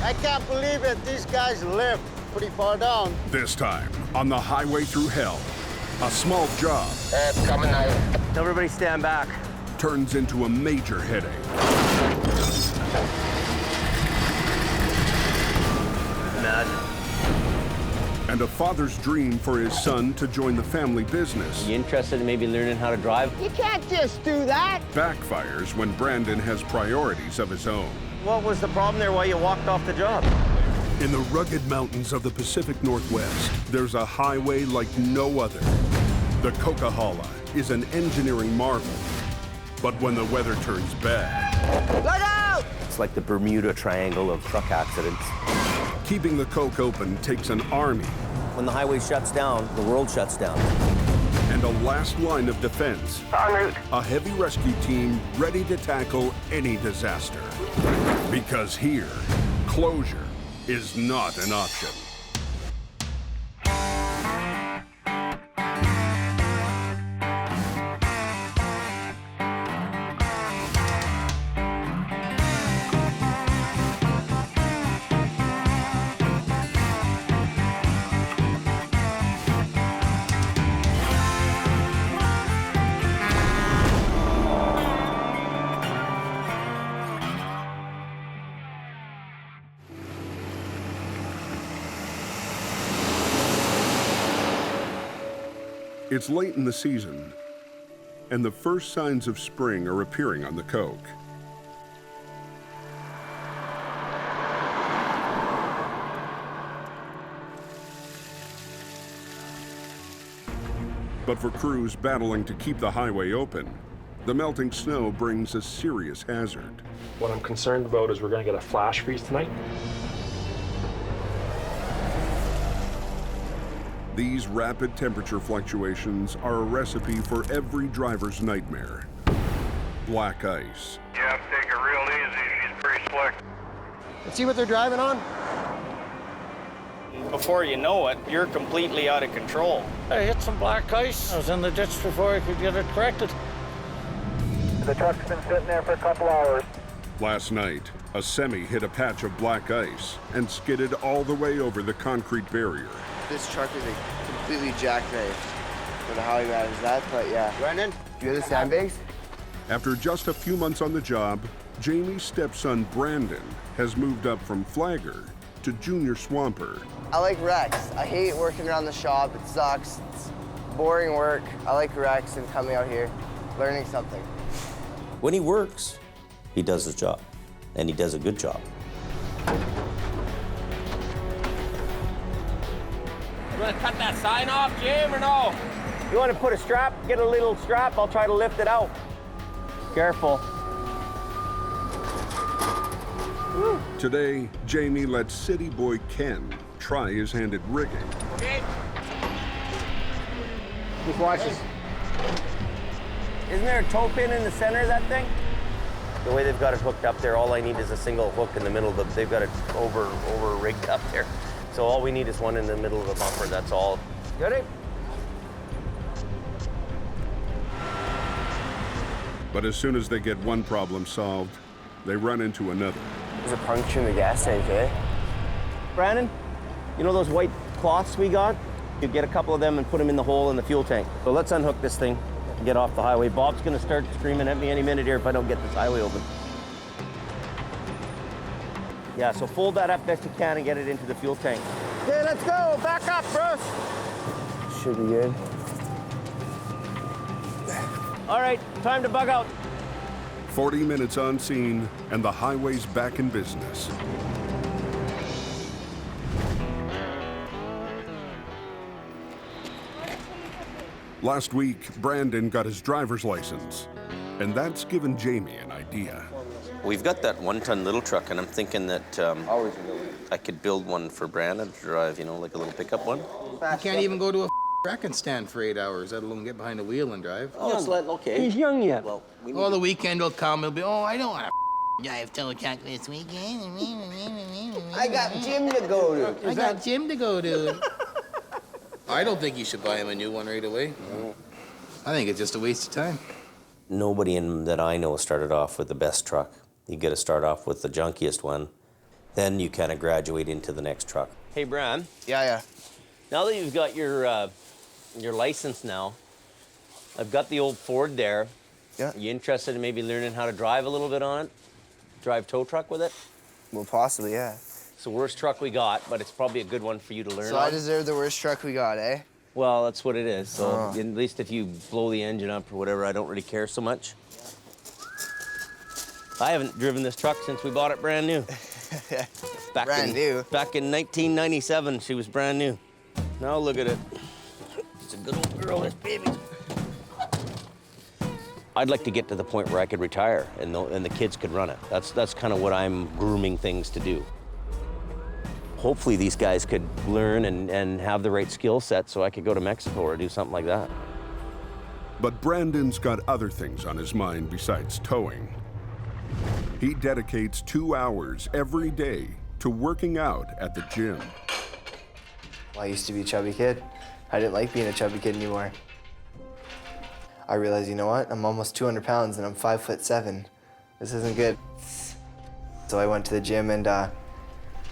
I can't believe it. These guys live pretty far down. This time, on the Highway Thru Hell, a small job Coming now. Everybody stand back. turns into a major headache. Imagine. And a father's dream for his son to join the family business You interested in maybe learning how to drive? You can't just do that. backfires when Brandon has priorities of his own. What was the problem there? Why you walked off the job? In the rugged mountains of the Pacific Northwest, there's a highway like no other. The Coquihalla is an engineering marvel. But when the weather turns bad, Look out! It's like the Bermuda Triangle of truck accidents. keeping the Coke open takes an army When the highway shuts down, the world shuts down. and a last line of defense. En route. A heavy rescue team ready to tackle any disaster. Because here, closure is not an option. It's late in the season, and the first signs of spring are appearing on the Coke. But for crews battling to keep the highway open, the melting snow brings a serious hazard. What I'm concerned about is we're going to get a flash freeze tonight. These rapid temperature fluctuations are a recipe for every driver's nightmare. Black ice, Yeah, take it real easy. She's pretty slick. Let's see what they're driving on. Before you know it, you're completely out of control. I hit some black ice. I was in the ditch before I could get it corrected. The truck's been sitting there for a couple hours. Last night, a semi hit a patch of black ice and skidded all the way over the concrete barrier. This truck is a completely jackknife. I don't know how he managed that, but yeah. Brandon? Do you have the sandbags? After just a few months on the job, Jamie's stepson Brandon has moved up from flagger to junior swamper. I like wrecks. I hate working around the shop. It sucks. It's boring work. I like wrecks and coming out here, learning something. When he works, he does his job, and he does a good job. You want to cut that sign off, Jim, or no? You want to put a strap? Get a little strap. I'll try to lift it out. Careful. Today, Jamie lets city boy Ken try his hand at rigging. Okay. Just watch this. Isn't there a toe pin in the center of that thing? The way they've got it hooked up there, all I need is a single hook in the middle of they've got it over rigged up there. So all we need is one in the middle of the bumper, that's all. Got it? But as soon as they get one problem solved, they run into another. There's a puncture in the gas tank, eh? Brandon, you know those white cloths we got? You get a couple of them and put them in the hole in the fuel tank. So let's unhook this thing and get off the highway. Bob's gonna start screaming at me any minute here if I don't get this highway open. Yeah, so fold that up best you can and get it into the fuel tank. Okay, let's go. Back up, Bruce. Should be good. All right, time to bug out. 40 minutes on scene, and the highway's back in business. Last week, Brandon got his driver's license, and that's given Jamie an idea. We've got that one-ton little truck, and I'm thinking that I could build one for Brandon to drive, you know, like a little pickup one. You can't even go to a racking stand for 8 hours, let alone get behind the wheel and drive. Oh, it's okay. He's young yet. Well, Well, the weekend will come, he'll be, oh, I don't want to drive till truck this weekend. I got Jim to go to. I got Jim to go to. I don't think you should buy him a new one right away. I think it's just a waste of time. Nobody that I know started off with the best truck. You got to start off with the junkiest one. Then you kind of graduate into the next truck. Hey, Bran. Yeah. Now that you've got your license now, I've got the old Ford there. Yeah. Are you interested in maybe learning how to drive a little bit on it? Drive tow truck with it? Well, possibly, yeah. It's the worst truck we got, but it's probably a good one for you to learn So on. I deserve the worst truck we got, eh? Well, that's what it is. So at least if you blow the engine up or whatever, I don't really care so much. I haven't driven this truck since we bought it brand new. Brand new? Back in 1997, she was brand new. Now look at it. It's a good old girl, this baby. I'd like to get to the point where I could retire and the kids could run it. That's kind of what I'm grooming things to do. Hopefully these guys could learn and have the right skill set so I could go to Mexico or do something like that. But Brandon's got other things on his mind besides towing. He dedicates 2 hours every day to working out at the gym. I used to be a chubby kid. I didn't like being a chubby kid anymore. I realized, you know what? I'm almost 200 pounds and I'm 5'7". This isn't good. So I went to the gym and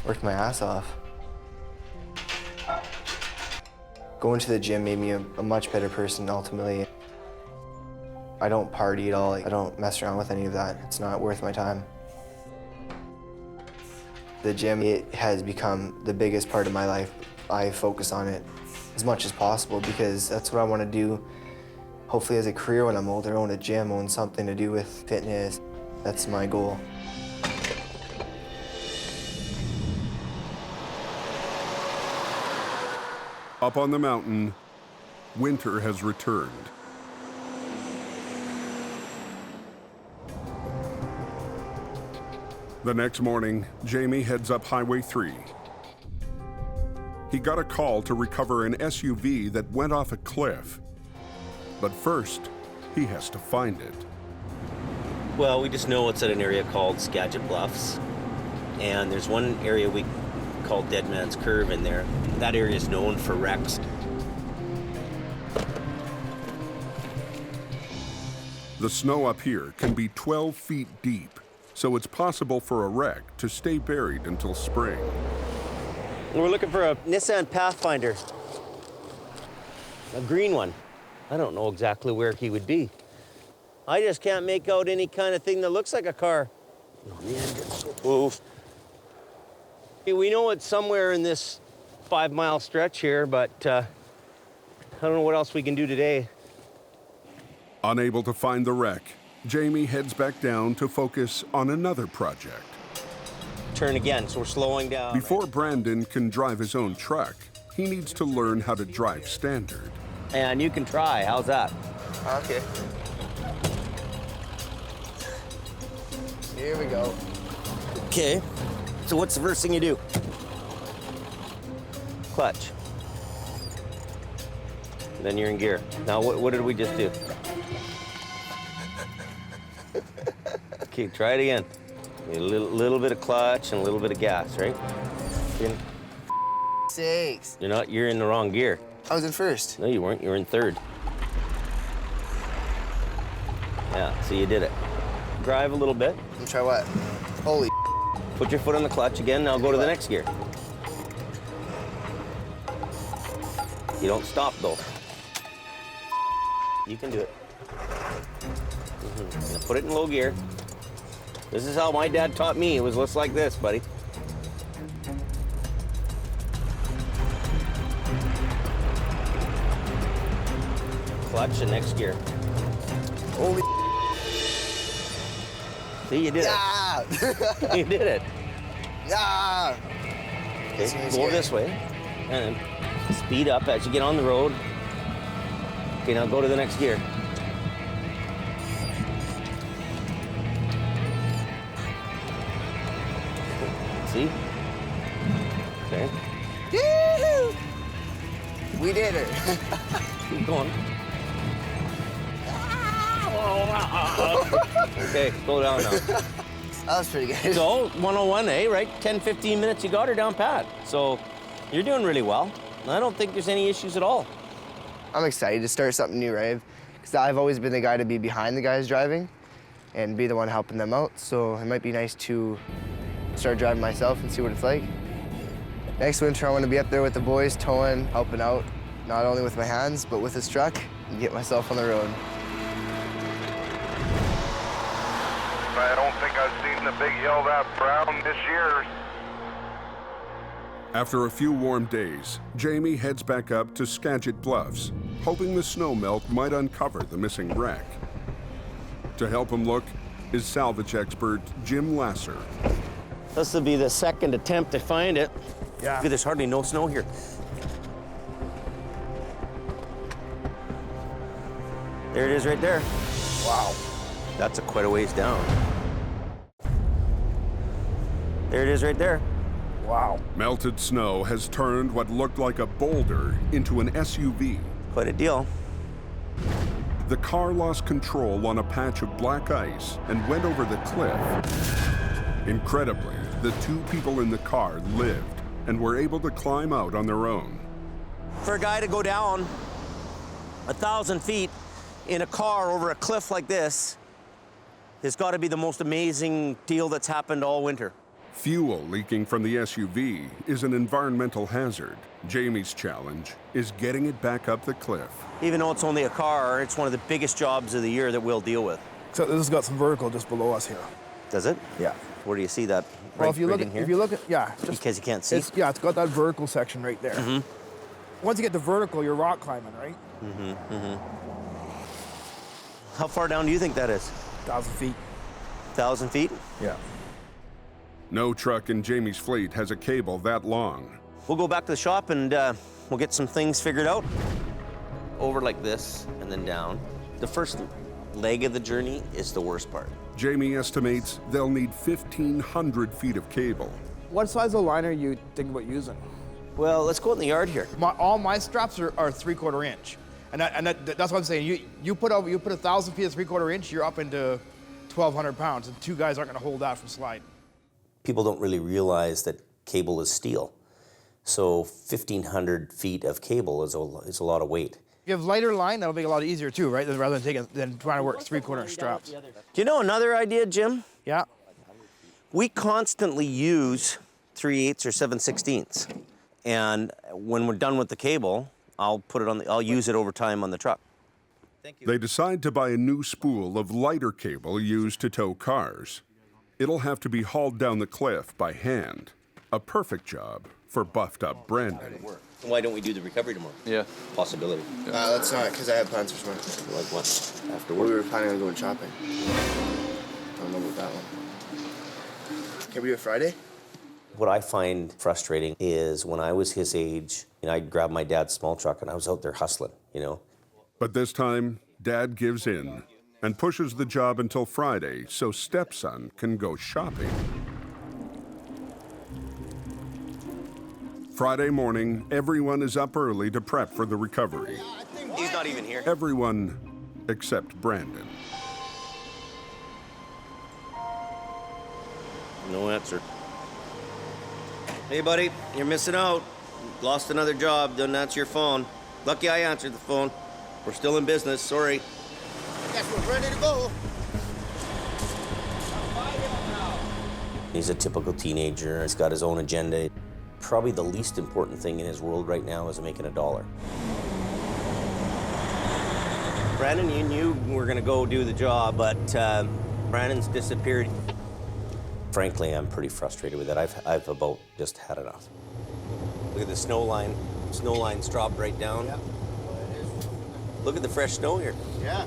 worked my ass off. Going to the gym made me a much better person ultimately. I don't party at all. I don't mess around with any of that. It's not worth my time. The gym, it has become the biggest part of my life. I focus on it as much as possible because that's what I want to do. Hopefully as a career when I'm older, own a gym, own something to do with fitness. That's my goal. Up on the mountain, winter has returned. The next morning, Jamie heads up Highway 3. He got a call to recover an SUV that went off a cliff. But first, he has to find it. Well, we just know it's at an area called Skagit Bluffs. And there's one area we call Dead Man's Curve in there. That area is known for wrecks. The snow up here can be 12 feet deep, so it's possible for a wreck to stay buried until spring. We're looking for a Nissan Pathfinder, a green one. I don't know exactly where he would be. I just can't make out any kind of thing that looks like a car. Oof. We know it's somewhere in this 5-mile stretch here, but I don't know what else we can do today. Unable to find the wreck, Jamie heads back down to focus on another project. Turn again, so we're slowing down. Before Brandon can drive his own truck, he needs to learn how to drive standard. And you can try, how's that? Okay. Here we go. Okay, so what's the first thing you do? Clutch. Then you're in gear. Now, what did we just do? Okay, try it again. A little bit of clutch and a little bit of gas, right? Sakes. You're in the wrong gear. I was in first. No, you weren't. You were in third. Yeah, so you did it. Drive a little bit. Let me try what? Holy. Put your foot on the clutch again. Now go to the next gear. You don't stop, though. You can do it. Now put it in low gear. This is how my dad taught me. It was just like this, buddy. Clutch and next gear. Holy. See, you did it. You did it. Yeah. Okay, go this way. And then speed up as you get on the road. Okay, now go to the next gear. See? Okay. Woo-hoo! We did it. Keep going. Okay, slow down now. That was pretty good. So, 101, right? 10, 15 minutes, you got her down pat. So, you're doing really well. I don't think there's any issues at all. I'm excited to start something new, right? Because I've always been the guy to be behind the guys driving and be the one helping them out. So it might be nice to start driving myself and see what it's like. Next winter, I want to be up there with the boys, towing, helping out, not only with my hands, but with this truck, and get myself on the road. I don't think I've seen the big hill that brown this year. After a few warm days, Jamie heads back up to Skagit Bluffs, hoping the snow melt might uncover the missing wreck. To help him look is salvage expert Jim Lasser. This will be the second attempt to find it. Yeah. There's hardly no snow here. There it is right there. Wow. That's quite a ways down. There it is right there. Wow. Melted snow has turned what looked like a boulder into an SUV. Quite a deal. The car lost control on a patch of black ice and went over the cliff. Incredibly, the two people in the car lived and were able to climb out on their own. For a guy to go down 1,000 feet in a car over a cliff like this has got to be the most amazing deal that's happened all winter. Fuel leaking from the SUV is an environmental hazard. Jamie's challenge is getting it back up the cliff. Even though it's only a car, it's one of the biggest jobs of the year that we'll deal with. So this has got some vertical just below us here. Does it? Yeah. Where do you see that? Well, Right- if you right look in at, here? if you look at, yeah. Just, Because you can't see? yeah, it's got that vertical section right there. Once you get to vertical, you're rock climbing, right? How far down do you think that is? 1,000 feet. 1,000 feet? Yeah. No truck in Jamie's fleet has a cable that long. We'll go back to the shop and we'll get some things figured out. Over like this and then down. The first leg of the journey is the worst part. Jamie estimates they'll need 1,500 feet of cable. What size of line are you thinking about using? Well, let's go in the yard here. All my straps are 3/4 inch. And that's what I'm saying. You put 1,000 feet of 3/4 inch, you're up into 1,200 pounds, and two guys aren't going to hold that from sliding. People don't really realize that cable is steel. So 1,500 feet of cable is a lot of weight. If you have lighter line, that'll make it a lot easier too, right? Rather than trying to work 3/4 inch straps. Do you know another idea, Jim? Yeah. We constantly use 3/8 or 7/16. And when we're done with the cable, I'll use it over time on the truck. They decide to buy a new spool of lighter cable used to tow cars. It'll have to be hauled down the cliff by hand. A perfect job for buffed up Brandon. Why don't we do the recovery tomorrow? Yeah. Possibility. Let's not, because I have plans for tomorrow. Like what? After We work? were planning on going shopping. Don't know about that one. Can we do it Friday? What I find frustrating is when I was his age, I'd grab my dad's small truck and I was out there hustling, But this time, Dad gives in and pushes the job until Friday so stepson can go shopping. Friday morning, everyone is up early to prep for the recovery. He's not even here. Everyone except Brandon. No answer. Hey, buddy, you're missing out. Lost another job, didn't answer your phone. Lucky I answered the phone. We're still in business, sorry. Guess we're ready to go. He's a typical teenager. He's got his own agenda. Probably the least important thing in his world right now is making $1. Brandon, you knew we were gonna go do the job, but Brandon's disappeared. Frankly, I'm pretty frustrated with it. I've about just had enough. Look at the snow line. Snow line's dropped right down. Yep. Look at the fresh snow here. Yeah.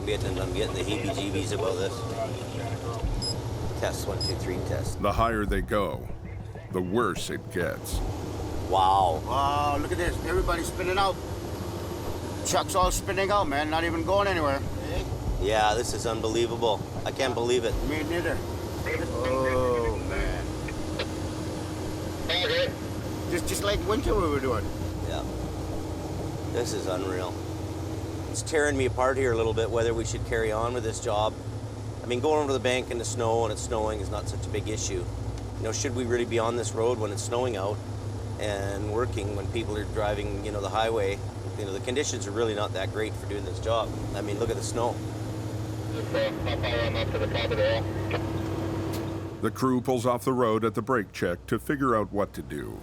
I'm getting the heebie-jeebies about this. Test 1, 2, 3 test. The higher they go, the worse it gets. Wow. Wow, look at this. Everybody's spinning out. Truck's all spinning out, man. Not even going anywhere. Eh? Yeah, this is unbelievable. I can't believe it. Me neither. Oh, man. Just like winter we were doing. Yeah. This is unreal. It's tearing me apart here a little bit whether we should carry on with this job. I mean, going over to the bank in the snow and it's snowing is not such a big issue. Should we really be on this road when it's snowing out and working when people are driving, the highway? The conditions are really not that great for doing this job. I mean, look at the snow. The crew pulls off the road at the brake check to figure out what to do.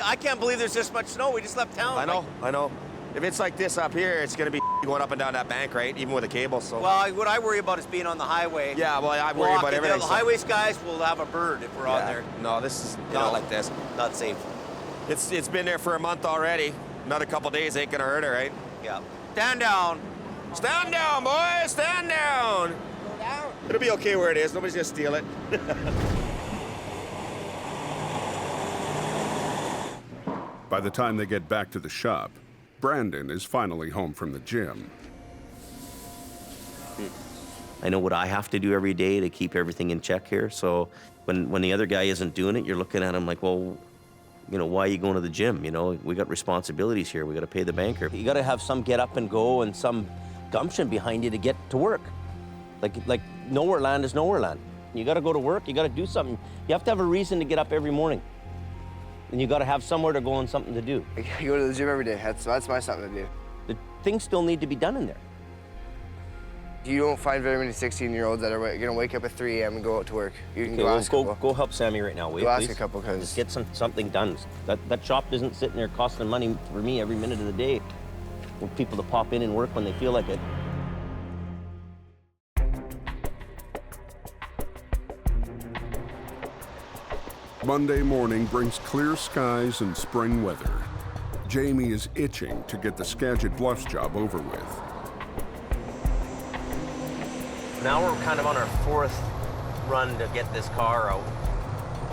I can't believe there's this much snow. We just left town. I know. If it's like this up here, it's gonna be going up and down that bank, right? Even with a cable, so. Well, what I worry about is being on the highway. Yeah, well, I worry about everything. The highways guys will have a bird if we're on there. No, this is not like this. Not safe. It's been there for a month already. Another couple days ain't gonna hurt it, right? Yeah. Stand down. Stand down, boys. Stand down. Go down. It'll be okay where it is. Nobody's gonna steal it. By the time they get back to the shop, Brandon is finally home from the gym. I know what I have to do every day to keep everything in check here. So when the other guy isn't doing it, you're looking at him like, well, you know, why are you going to the gym? You know, we got responsibilities here. We got to pay the banker. You got to have some get up and go and some gumption behind you to get to work. Like nowhere land is nowhere land. You got to go to work. You got to do something. You have to have a reason to get up every morning. And you got to have somewhere to go and something to do. I go to the gym every day. That's my something to do. The things still need to be done in there. You don't find very many 16-year-olds that are going to wake up at 3 a.m. and go out to work. You can go ask a couple. Go help Sammy right now, will you, Go ask please? a couple, because... Just get something done. That shop isn't sitting there costing money for me every minute of the day. For people to pop in and work when they feel like it. Monday morning brings clear skies and spring weather. Jamie is itching to get the Skagit Bluffs job over with. Now we're kind of on our 4th run to get this car out.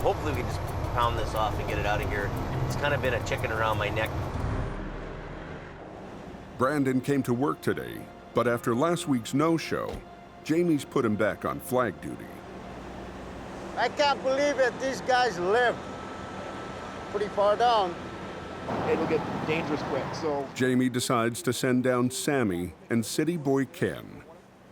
Hopefully we can just pound this off and get it out of here. It's kind of been a chicken around my neck. Brandon came to work today, but after last week's no-show, Jamie's put him back on flag duty. I can't believe it. These guys live pretty far down. It'll get dangerous quick, so... Jamie decides to send down Sammy and city boy Ken.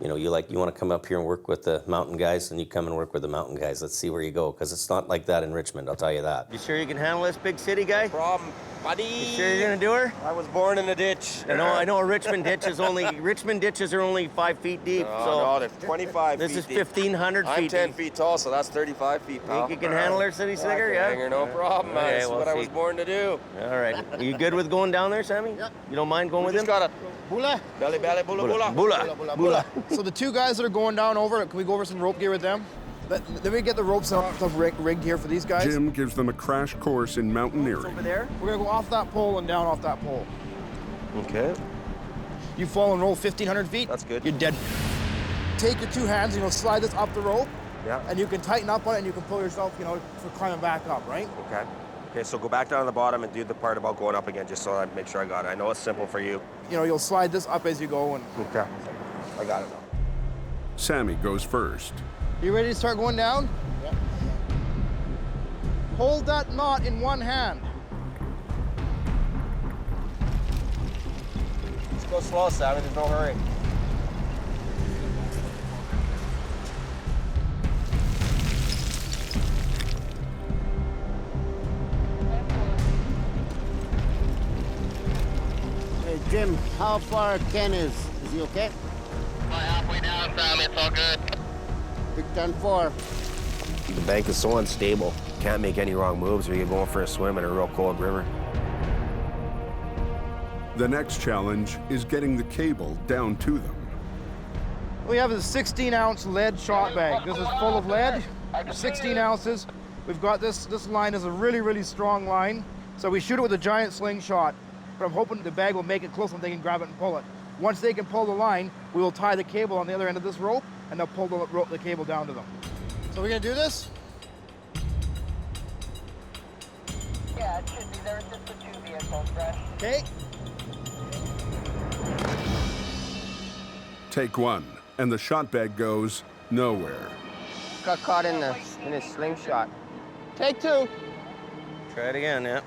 You know, you want to come up here and work with the mountain guys, then you come and work with the mountain guys. Let's see where you go, because it's not like that in Richmond, I'll tell you that. You sure you can handle this big city guy? No problem, buddy. You sure you're gonna do her? I was born in the ditch. I know a Richmond ditch is only, Richmond ditches are only 5 feet deep, No, they're 25 feet this is deep. 1,500 feet I'm 10 deep. feet tall, so that's 35 feet, pal. Think you can handle her, City Slicker? Yeah? Hanger, no problem, man. Okay, That's what I was born to do. All right. Are you good with going down there, Sammy? Yeah. You don't mind going with him? Just got a Bula. belly, bula, bula. Bula. So the two guys that are going down over, can we go over some rope gear with them? Let me get the ropes off the rigged here for these guys. Jim gives them a crash course in mountaineering. Over there. We're gonna go off that pole and down off that pole. Okay. You fall and roll 1,500 feet. That's good. You're dead. Take your two hands, slide this up the rope. Yeah. And you can tighten up on it and you can pull yourself, for climbing back up, right? Okay. Okay, so go back down to the bottom and do the part about going up again, just so I make sure I got it. I know it's simple for you. You'll slide this up as you go and... Okay. I got it now. Sammy goes first. You ready to start going down? Yeah. Hold that knot in one hand. Just go slow, Sammy. There's no hurry. Hey, Jim, how far Ken is? Is he okay? Halfway down, Sam. It's all good. Big 10-4. The bank is so unstable. Can't make any wrong moves or you're going for a swim in a real cold river. The next challenge is getting the cable down to them. We have a 16-ounce lead shot bag. This is full of lead, 16 ounces. We've got this line is a really, really strong line. So we shoot it with a giant slingshot. But I'm hoping the bag will make it close and they can grab it and pull it. Once they can pull the line, we will tie the cable on the other end of this rope and they'll pull the cable down to them. So we're gonna do this? Yeah, it should be. There's just the 2 vehicles, Brett. Okay. Take one, and the shot bag goes nowhere. Got caught in his slingshot. Take 2. Try it again, yeah.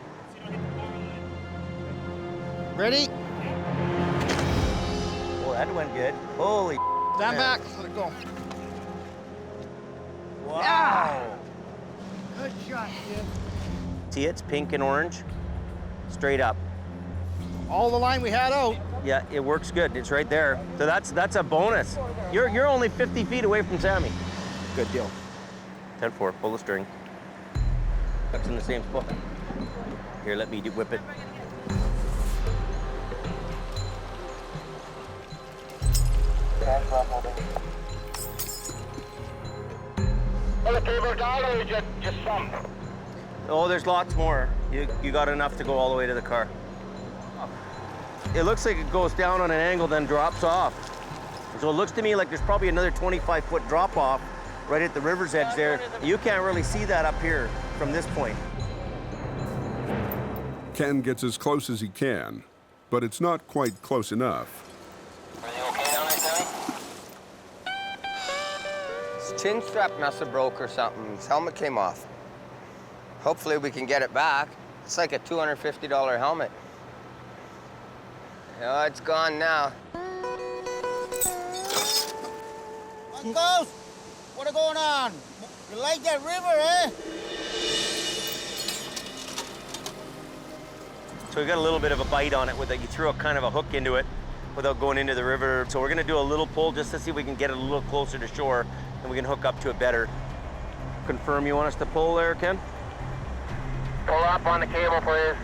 Ready? Oh, that went good. Holy Stand back, let it go. Wow. Yeah. Good shot, kid. See, it's pink and orange. Straight up. All the line we had out. Yeah, it works good. It's right there. So that's a bonus. You're only 50 feet away from Sammy. Good deal. 10-4, pull the string. That's in the same spot. Here, let me whip it. The cable down or just some? Oh, there's lots more. You got enough to go all the way to the car. It looks like it goes down on an angle, then drops off. So it looks to me like there's probably another 25-foot drop off right at the river's edge there. You can't really see that up here from this point. Ken gets as close as he can, but it's not quite close enough. His chin strap must have broke or something. His helmet came off. Hopefully we can get it back. It's like a $250 helmet. Oh, it's gone now. Uncles, what are going on? You like that river, eh? So we got a little bit of a bite on it with it. You threw a kind of a hook into it without going into the river. So we're gonna do a little pull just to see if we can get it a little closer to shore and we can hook up to it better. Confirm you want us to pull there, Ken? Pull up on the cable, please.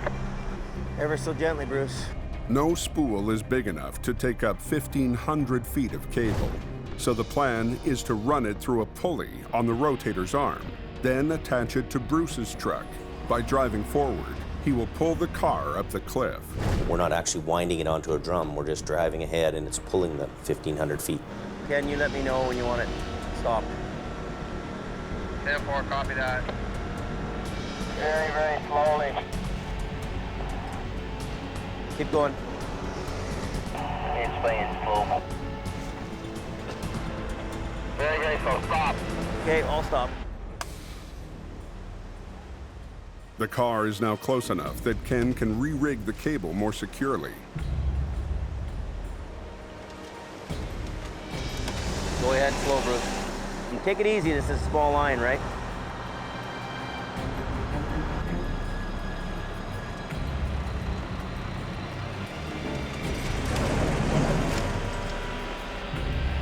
Ever so gently, Bruce. No spool is big enough to take up 1,500 feet of cable. So the plan is to run it through a pulley on the rotator's arm, then attach it to Bruce's truck. By driving forward, he will pull the car up the cliff. We're not actually winding it onto a drum. We're just driving ahead and it's pulling the 1,500 feet. Ken, you let me know when you want it stopped. 10-4, copy that. Very, very slowly. Keep going. It's playing slow. Very, very slow. Stop. Okay, I'll stop. The car is now close enough that Ken can re-rig the cable more securely. Go ahead, slow, Bruce. And take it easy, this is a small line, right?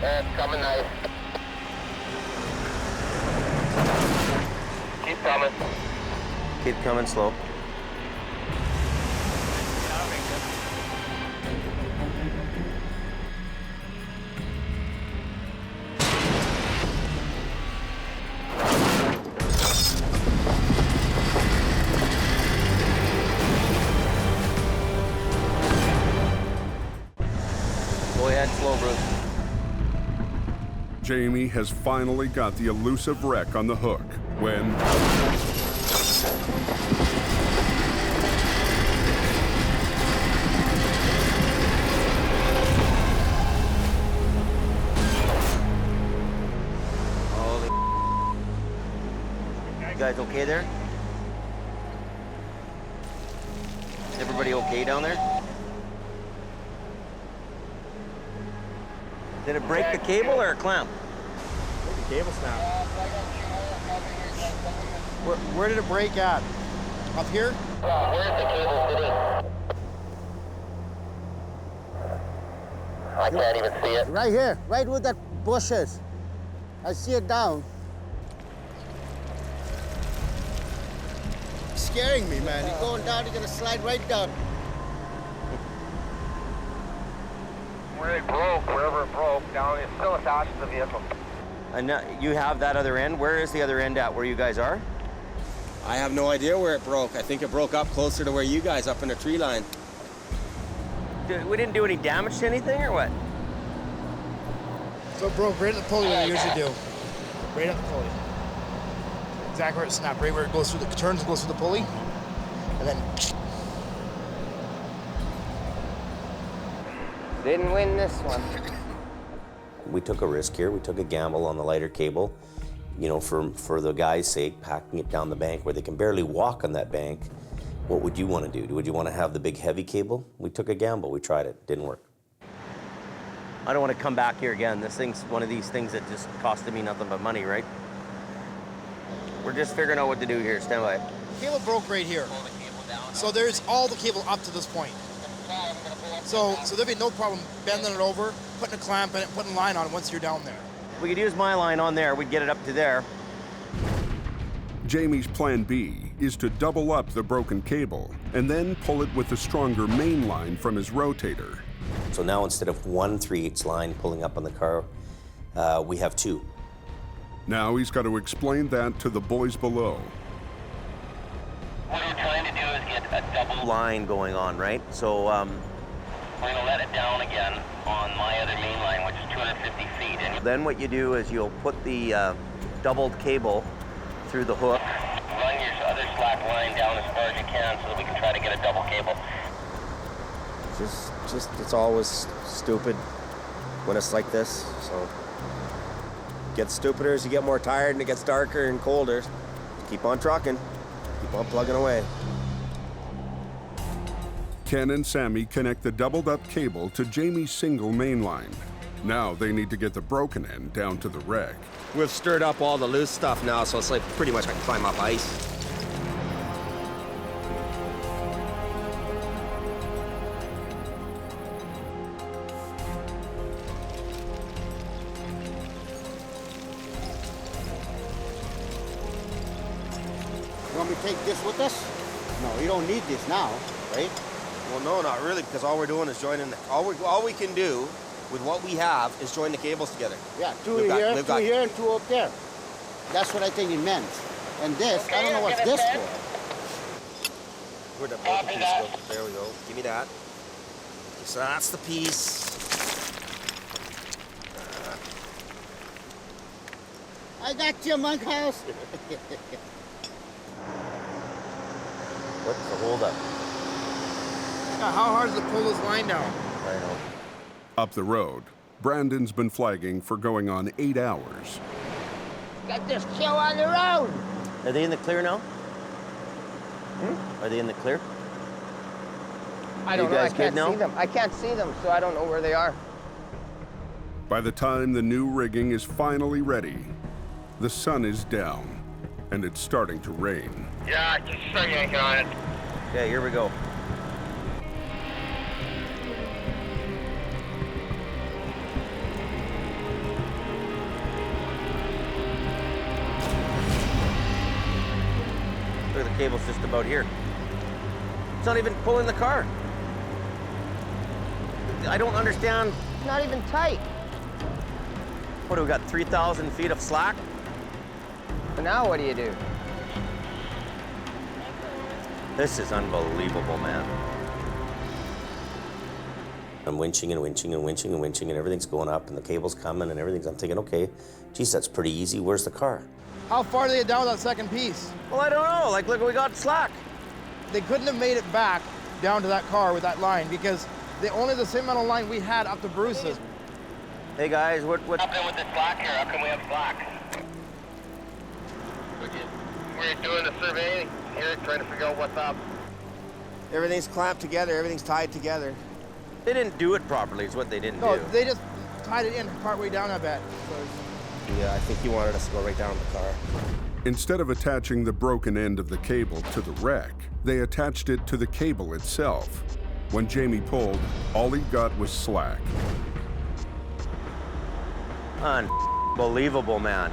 It's coming nice. Keep coming. Keep coming slow. Go ahead, slow, Bruce. Jamie has finally got the elusive wreck on the hook when... Holy... You guys okay there? Is everybody okay down there? Did it break the cable or a clamp? The cable snapped. Where did it break at? Up here? Where's the cable sitting? I can't even see it. Right here, right where that bush is. I see it down. It's scaring me, man. You're going down, you're gonna slide right down. Where it broke, wherever it broke, down, it's still attached to the vehicle. And you have that other end. Where is the other end at where you guys are? I have no idea where it broke. I think it broke up closer to where you guys, up in the tree line. We didn't do any damage to anything or what? So it broke right at the pulley where you usually do. Right at the pulley. Exactly where it snapped, right where it goes through the turns and goes through the pulley. And then... Didn't win this one. We took a risk here. We took a gamble on the lighter cable, you know, for the guy's sake, packing it down the bank where they can barely walk on that bank. What would you want to do? Would you want to have the big heavy cable? We took a gamble. We tried it. Didn't work. I don't want to come back here again. This thing's one of these things that just costed me nothing but money, right? We're just figuring out what to do here. Stand by. Cable broke right here. So there's all the cable up to this point. So there'd be no problem bending it over, putting a clamp in it, putting line on it once you're down there. We could use my line on there, we'd get it up to there. Jamie's plan B is to double up the broken cable and then pull it with the stronger main line from his rotator. So now instead of 1 3/8 line pulling up on the car, we have 2. Now he's got to explain that to the boys below. What we're trying to do is get a double Line going on, right? So, we're gonna let it down again on my other main line, which is 250 feet. And then what you do is you'll put the doubled cable through the hook. run your other slack line down as far as you can so that we can try to get a double cable. Just it's always stupid when it's like this. So gets stupider as you get more tired and it gets darker and colder. Keep on trucking, keep on plugging away. Ken and Sammy connect the doubled up cable to Jamie's single main line. Now they need to get the broken end down to the wreck. We've stirred up all the loose stuff now, so it's like pretty much I can climb up ice. You want me to take this with us? No, you don't need this now, right? Well, no, not really, because all we're doing is joining the... All we can do with what we have is join the cables together. Yeah, two here and two up there. That's what I think he meant. And this, I don't know what's this for. Where'd that broken piece go? There we go. Give me that. So that's the piece. I got you, Monkhouse. What's the holdup? How hard is it to pull this line down? I know. Up the road, Brandon's been flagging for going on 8 hours. Got this show on the road. Are they in the clear now? Are they in the clear? I don't You know. I guys can't good now? see them. I can't see them, so I don't know where they are. By the time the new rigging is finally ready, the sun is down and it's starting to rain. Yeah, just start yanking on it. Okay, here we go. Look, the cable's just about here. It's not even pulling the car. I don't understand. It's not even tight. What do we got, 3,000 feet of slack? So now what do you do? This is unbelievable, man. I'm winching and winching and winching and winching and everything's going up and the cable's coming and everything's, I'm thinking, okay, geez, that's pretty easy. Where's the car? How far do they get down with that second piece? Well, I don't know. Like, look, we got slack. They couldn't have made it back down to that car with that line because only the same amount of line we had up to Bruce's. Hey guys, what? Up there with the slack here, how come we have slack? We're doing the survey here, trying to figure out what's up. Everything's clamped together, everything's tied together. They didn't do it properly, is what they didn't No, do. they just tied it in partway down, I bet. Yeah, I think he wanted us to go right down the car. Instead of attaching the broken end of the cable to the wreck, they attached it to the cable itself. When Jamie pulled, all he got was slack. Unbelievable, man.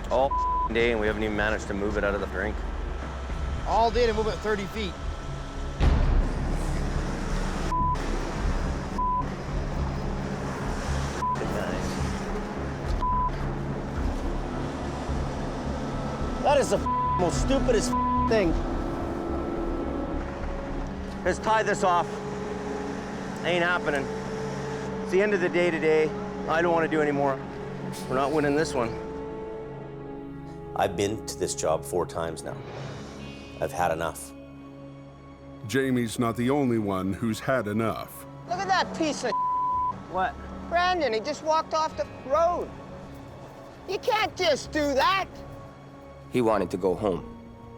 All day and we haven't even managed to move it out of the drink. All day to move it 30 feet. That is the most stupidest thing. Let's tie this off. Ain't happening. It's the end of the day today. I don't want to do any more. We're not winning this one. I've been to this job 4 times now. I've had enough. Jamie's not the only one who's had enough. Look at that piece of What? Brandon, he just walked off the road. You can't just do that. He wanted to go home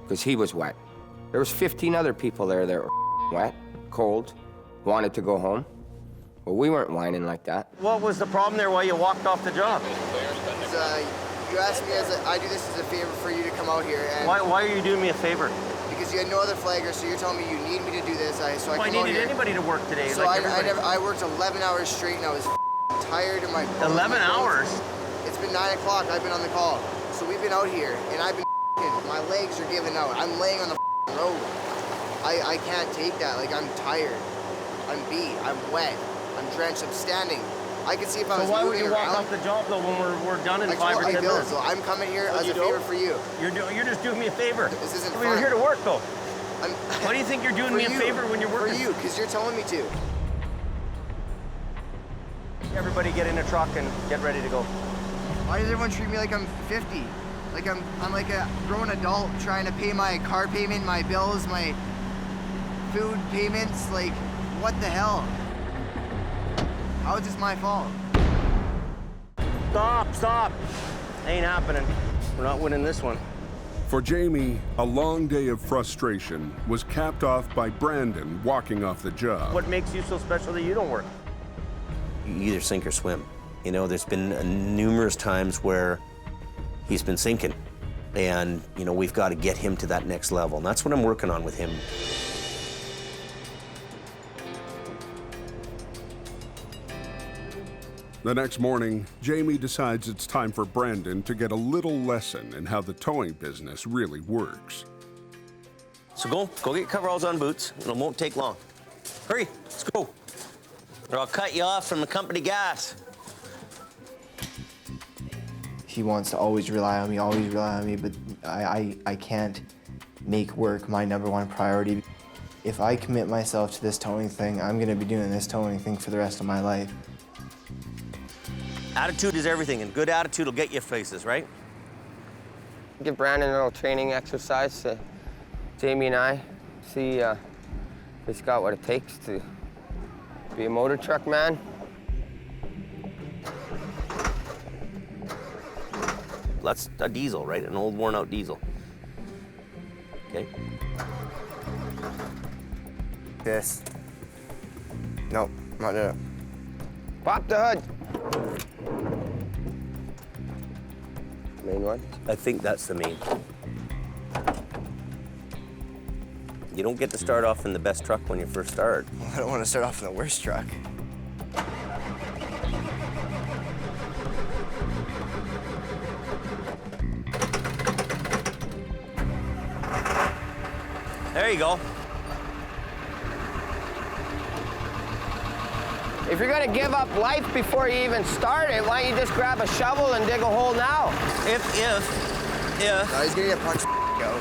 because he was wet. There was 15 other people there that were wet, cold, wanted to go home. Well, we weren't whining like that. What was the problem there while you walked off the job? You asked me I do this as a favor for you to come out here. And Why are you doing me a favor? Because because you had no other flagger, so you're telling me you need me to do this. So I needed anybody to work today. So like I worked 11 hours straight, and I was tired of my. 11 hours. It's been 9 o'clock. I've been on the call, so we've been out here, and I've been. My legs are giving out. I'm laying on the road. I can't take that. Like, I'm tired. I'm beat. I'm wet. I'm drenched. I'm standing. I can see if I was moving around. So why would you walk off the job though when we're done in 5 or 10 minutes? So I'm coming here as a favor for you. You're just doing me a favor. This isn't fun. We're here to work though. Why do you think you're doing me a favor when you're working? For you, because you're telling me to. Everybody get in a truck and get ready to go. Why does everyone treat me like I'm 50? Like I'm like a grown adult trying to pay my car payment, my bills, my food payments. Like, what the hell? How is this my fault? Stop. Ain't happening. We're not winning this one. For Jamie, a long day of frustration was capped off by Brandon walking off the job. What makes you so special that you don't work? You either sink or swim. You know, there's been numerous times where he's been sinking. And, you know, we've got to get him to that next level. And that's what I'm working on with him. The next morning, Jamie decides it's time for Brandon to get a little lesson in how the towing business really works. So go get your coveralls on boots. It won't take long. Hurry, let's go. Or I'll cut you off from the company gas. He wants to always rely on me, but I can't make work my #1 priority. If I commit myself to this towing thing, I'm gonna be doing this towing thing for the rest of my life. Attitude is everything, and good attitude will get you places, right? Give Brandon a little training exercise to Jamie and I. See if he's got what it takes to be a motor truck man. That's a diesel, right? An old worn-out diesel. Okay. This. Nope, not doing it. Pop the hood. Main one? I think that's the main. You don't get to start off in the best truck when you first start. Well, I don't want to start off in the worst truck. There you go. If you're gonna give up life before you even start it, why don't you just grab a shovel and dig a hole now? If. No, he's gonna get punched out.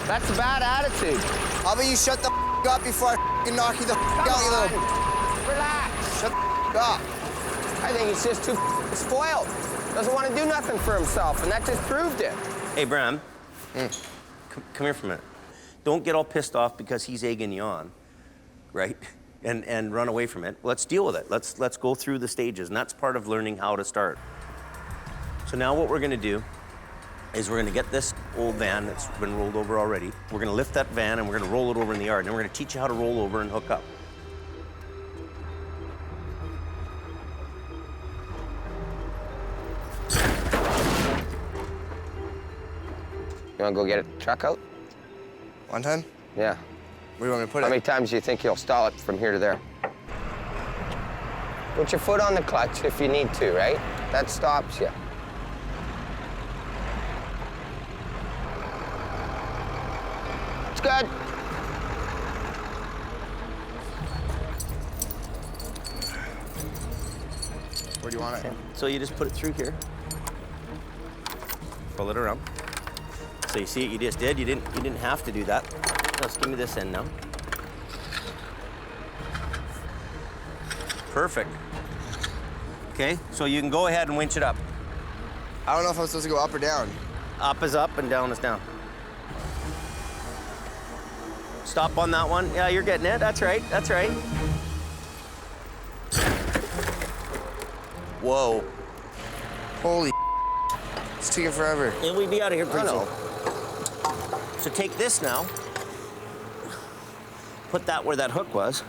That's a bad attitude. How about you shut the up before I knock you the out, you little... Relax. Shut the up. I think he's just too spoiled. Doesn't want to do nothing for himself, and that just proved it. Hey, Bram. Come here for a minute. Don't get all pissed off because he's egging you on, right? And run away from it. Let's deal with it. Let's go through the stages, and that's part of learning how to start. So now what we're gonna do is we're gonna get this old van that's been rolled over already. We're gonna lift that van and we're gonna roll it over in the yard, and then we're gonna teach you how to roll over and hook up. You wanna go get a truck out? One time? Yeah. Where do you want me to put it? How many times do you think you'll stall it from here to there? Put your foot on the clutch if you need to, right? That stops you. It's good. Where do you want it? So you just put it through here. Pull it around. So you see what you just did? You didn't have to do that. Just give me this end now. Perfect. Okay, so you can go ahead and winch it up. I don't know if I'm supposed to go up or down. Up is up and down is down. Stop on that one. Yeah, you're getting it. That's right. That's right. Whoa. Holy it's taking forever. And we'd be out of here pretty soon. So take this now. Put that where that hook was.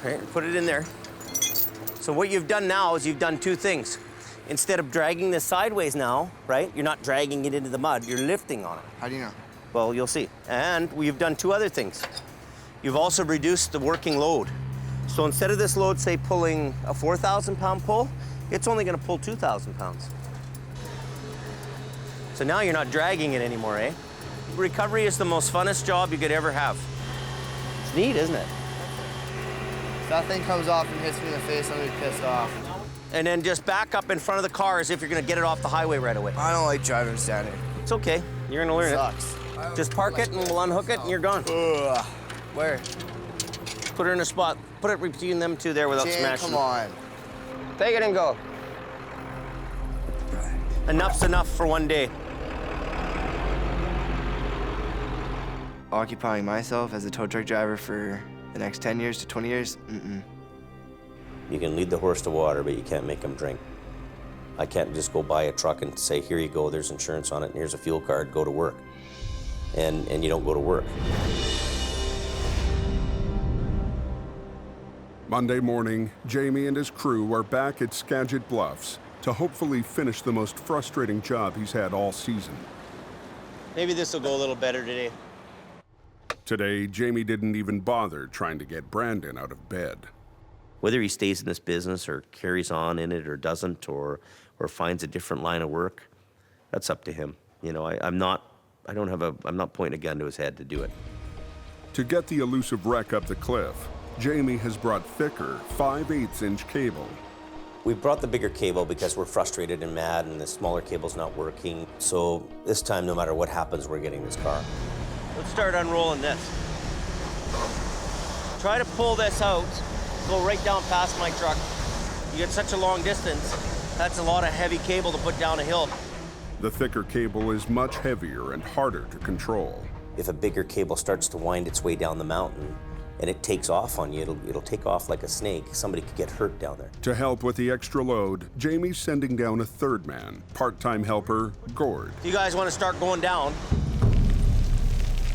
All right, put it in there. So what you've done now is you've done two things. Instead of dragging this sideways now, right? You're not dragging it into the mud, you're lifting on it. How do you know? Well, you'll see. And we've done 2 other things. You've also reduced the working load. So instead of this load, say, pulling a 4,000-pound pull, it's only gonna pull 2,000 pounds. So now you're not dragging it anymore, eh? Recovery is the most funnest job you could ever have. It's neat, isn't it? If that thing comes off and hits me in the face, I'm gonna be pissed off. And then just back up in front of the car as if you're gonna get it off the highway right away. I don't like driving standing. It's okay, you're gonna learn it. Sucks. Just park it and we'll unhook it and you're gone. Ugh. Where? Put her in a spot. Put it between them 2 there without Jane, smashing. come on. Take it and go. Enough's enough for one day. Occupying myself as a tow truck driver for the next 10 years to 20 years? Mm-mm. You can lead the horse to water, but you can't make him drink. I can't just go buy a truck and say, here you go, there's insurance on it, and here's a fuel card, go to work. And you don't go to work. Monday morning, Jamie and his crew are back at Skagit Bluffs to hopefully finish the most frustrating job he's had all season. Maybe this will go a little better today. Today, Jamie didn't even bother trying to get Brandon out of bed. Whether he stays in this business or carries on in it or doesn't or finds a different line of work, that's up to him. You know, I'm not pointing a gun to his head to do it. To get the elusive wreck up the cliff, Jamie has brought thicker 5/8" cable. We brought the bigger cable because we're frustrated and mad and the smaller cable's not working. So this time, no matter what happens, we're getting this car. Let's start unrolling this. Try to pull this out, go right down past my truck. You get such a long distance, that's a lot of heavy cable to put down a hill. The thicker cable is much heavier and harder to control. If a bigger cable starts to wind its way down the mountain and it takes off on you, it'll take off like a snake. Somebody could get hurt down there. To help with the extra load, Jamie's sending down a 3rd man, part-time helper, Gord. You guys want to start going down?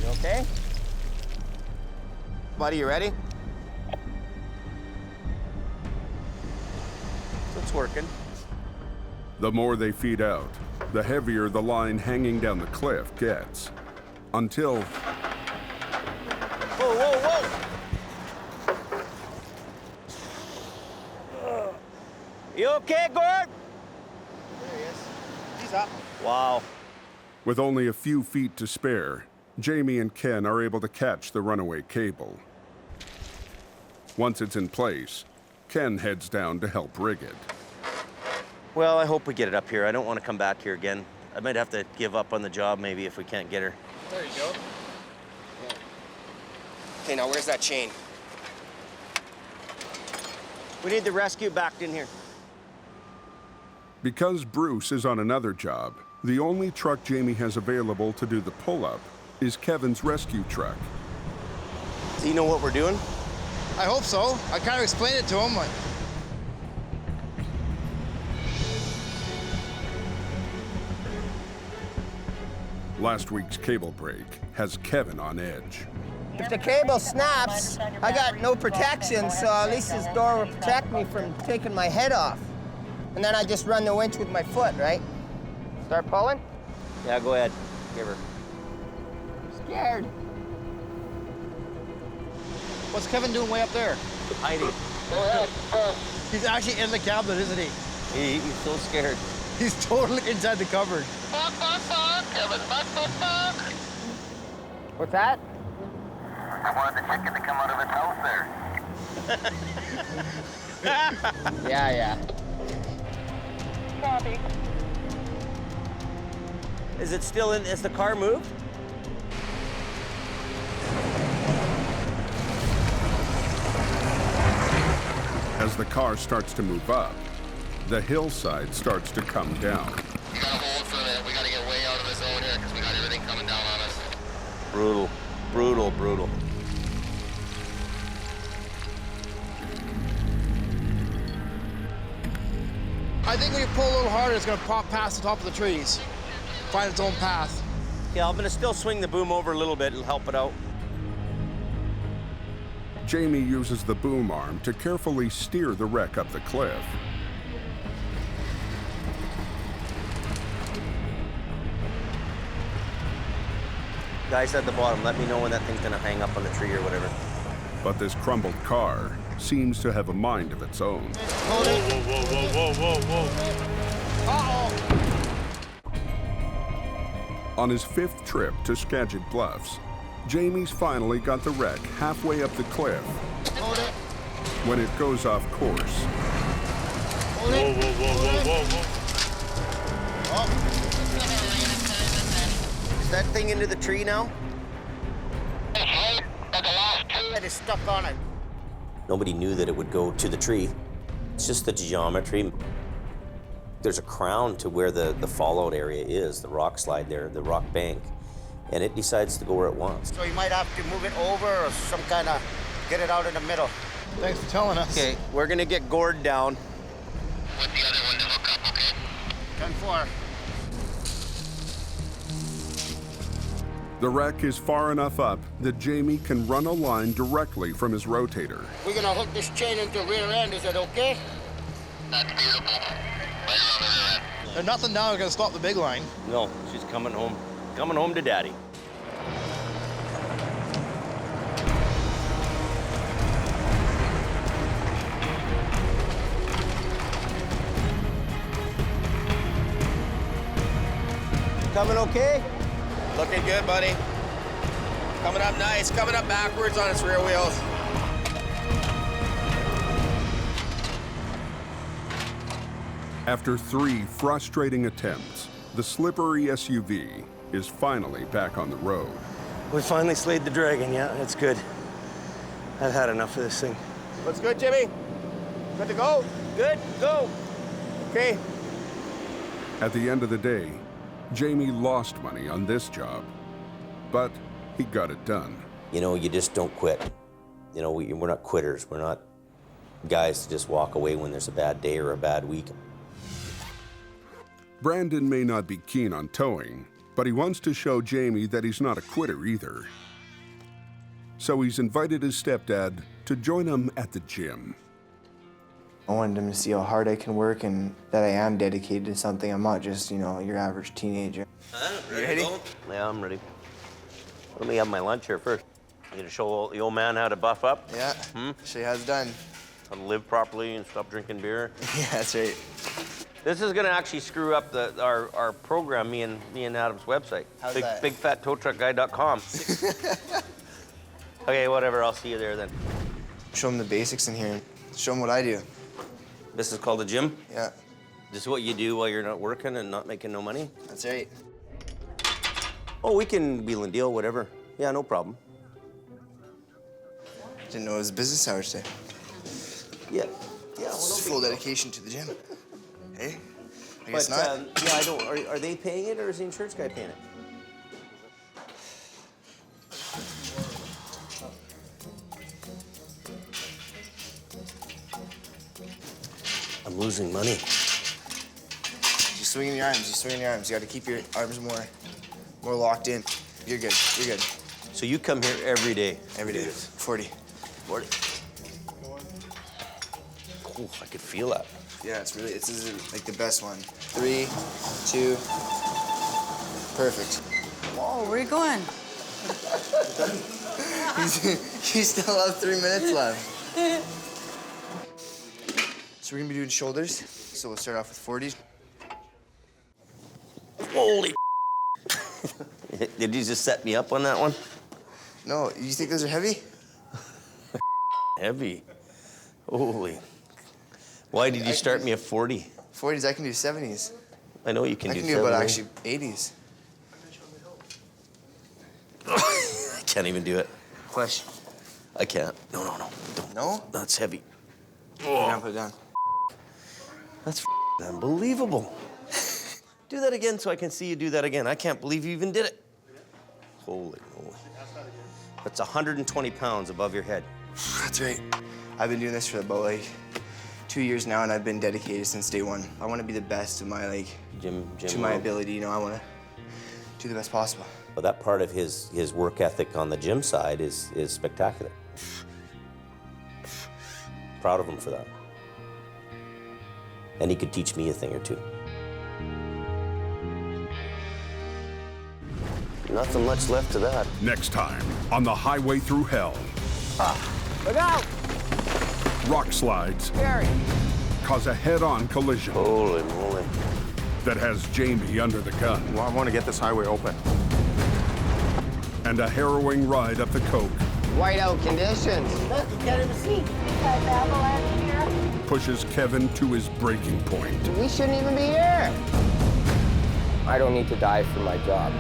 You okay? Buddy, you ready? It's working. The more they feed out, the heavier the line hanging down the cliff gets. Until... Whoa, whoa, whoa! You okay, Gord? There he is. He's up. Wow. With only a few feet to spare, Jamie and Ken are able to catch the runaway cable. Once it's in place, Ken heads down to help rig it. Well, I hope we get it up here. I don't want to come back here again. I might have to give up on the job maybe if we can't get her. There you go. Okay, now where's that chain? We need the rescue backed in here. Because Bruce is on another job, the only truck Jamie has available to do the pull-up is Kevin's rescue truck. Do you know what we're doing? I hope so. I kind of explained it to him. Last week's cable break has Kevin on edge. If the cable snaps, I got no protection, so at least this door will protect me from taking my head off. And then I just run the winch with my foot, right? Start pulling? Yeah, go ahead. Give her. Scared. What's Kevin doing way up there? Hiding. He's actually in the cabinet, isn't he? He's so scared. He's totally inside the cupboard. Kevin, What's that? I wanted the chicken to come out of his house there. Yeah. Copy. Is it still in? Is the car moved? As the car starts to move up, the hillside starts to come down. You gotta hold for a minute. We gotta get way out of the zone here because we got everything coming down on us. Brutal, brutal, brutal. I think when you pull a little harder, it's gonna pop past the top of the trees, find its own path. Yeah, I'm gonna still swing the boom over a little bit and help it out. Jamie uses the boom arm to carefully steer the wreck up the cliff. Guys at the bottom, let me know when that thing's gonna hang up on the tree or whatever. But this crumbled car seems to have a mind of its own. Whoa, whoa, whoa, whoa, whoa, whoa. On his 5th trip to Skagit Bluffs, Jamie's finally got the wreck halfway up the cliff when it goes off course. Whoa, whoa, whoa, whoa, whoa, whoa. Is that thing into the tree now? It is stuck on it. Nobody knew that it would go to the tree. It's just the geometry. There's a crown to where the fallout area is, the rock slide there, the rock bank, and it decides to go where it wants. So you might have to move it over or some kind of get it out in the middle. Thanks for telling us. Okay, we're gonna get gored down. With the other one to hook up, okay? 10-4. The wreck is far enough up that Jamie can run a line directly from his rotator. We're gonna hook this chain into rear end, is it okay? That's beautiful. Right around the rear end. There's nothing now gonna stop the big line. No, she's coming home. Coming home to daddy. Coming okay? Looking good, buddy. Coming up nice. Coming up backwards on its rear wheels. After 3 frustrating attempts, the slippery SUV is finally back on the road. We finally slayed the dragon, yeah, that's good. I've had enough of this thing. Looks good, Jimmy. Good to go. Good, go. Okay. At the end of the day, Jamie lost money on this job, but he got it done. You know, you just don't quit. You know, we're not quitters. We're not guys to just walk away when there's a bad day or a bad week. Brandon may not be keen on towing, but he wants to show Jamie that he's not a quitter either. So he's invited his stepdad to join him at the gym. I wanted him to see how hard I can work and that I am dedicated to something. I'm not just, your average teenager. You ready? Yeah, I'm ready. Let me have my lunch here first. You gonna show the old man how to buff up? Yeah, she has done. How to live properly and stop drinking beer? Yeah, that's right. This is gonna actually screw up our program, me and Adam's website. How's that? Bigfattowtruckguy.com. Okay, whatever, I'll see you there then. Show him the basics in here. Show him what I do. This is called a gym? Yeah. This is what you do while you're not working and not making no money? That's right. Oh, we can wheel and deal, whatever. Yeah, no problem. Didn't know it was business hours today. Yeah. It's full dedication to the gym. Hey? I guess But, not. yeah, I don't. Are they paying it or is the insurance guy paying it? I'm losing money. You swinging your arms. You swinging your arms. You got to keep your arms more locked in. You're good. You're good. So you come here every day? Every day. 40. 40. Cool. I could feel that. Yeah, this is like the best one. 3, 2, perfect. Whoa, where are you going? You still have 3 minutes left. So we're gonna be doing shoulders. So we'll start off with 40s. Holy Did you just set me up on that one? No, you think those are heavy? Heavy. Holy. Why did you start me at 40? 40s, I can do 70s. I know you can do 70s. I can do about actually 80s. I can't even do it. Push. I can't. No. Don't. No? That's heavy. Down, put it down. That's unbelievable. Do that again so I can see you do that again. I can't believe you even did it. Holy moly. That's 120 pounds above your head. That's right. I've been doing this for about 2 years now, and I've been dedicated since day one. I want to be the best of my to my ability. I want to do the best possible. Well, that part of his work ethic on the gym side is spectacular. Proud of him for that. And he could teach me a thing or two. Nothing much left to that. Next time on the Highway Through Hell. Look out! Rock slides Scary. cause a head-on collision. Holy moly. That has Jamie under the gun. Well, I want to get this highway open. And a harrowing ride up the Coke Whiteout conditions. Look, you can't even see. Avalanche here. pushes Kevin to his breaking point. We shouldn't even be here. I don't need to die for my job.